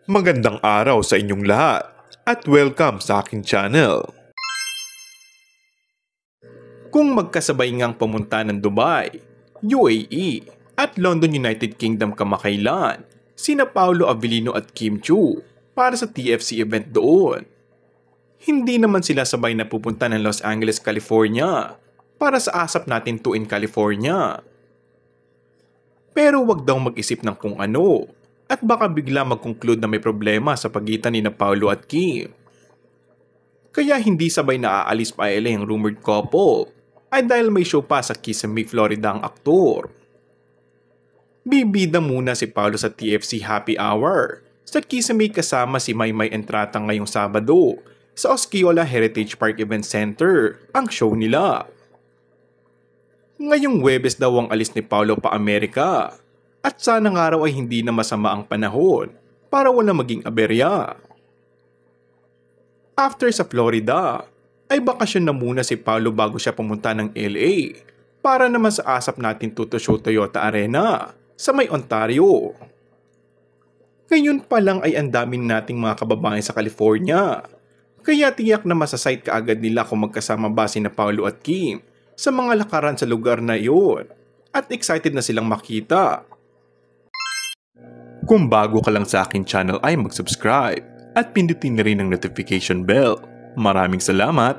Magandang araw sa inyong lahat at welcome sa aking channel. Kung magkasabay ngang pumunta ng Dubai, UAE at London, United Kingdom kamakailan, sina Paolo Avellino at Kim Chiu para sa TFC event doon. Hindi naman sila sabay na pupunta ng Los Angeles, California para sa ASAP Natin 2 in California. Pero wag daw mag-isip ng kung ano at baka bigla mag-conclude na may problema sa pagitan ni Paolo at Kim. Kaya hindi sabay na aalis pa LA ang rumored couple ay dahil may show pa sa Kissimmee, Florida ang aktor. Bibida muna si Paolo sa TFC Happy Hour sa Kissimmee kasama si Maymay Entrata ngayong Sabado sa Osceola Heritage Park Event Center ang show nila. Ngayong Huwebes daw ang alis ni Paolo pa Amerika at sana nga raw ay hindi na masama ang panahon para wala maging aberya. After sa Florida, ay bakasyon na muna si Paolo bago siya pumunta ng LA para naman sa ASAP Natin 2 to Show Toyota Arena sa may Ontario. Ngayon pa lang ay ang daming nating mga kababayan sa California, kaya tiyak na masasight kaagad nila kung magkasama ba si Paolo at Kim sa mga lakaran sa lugar na iyon at excited na silang makita. Kung bago ka lang sa akin channel ay mag-subscribe at pindutin na rin ang notification bell. Maraming salamat!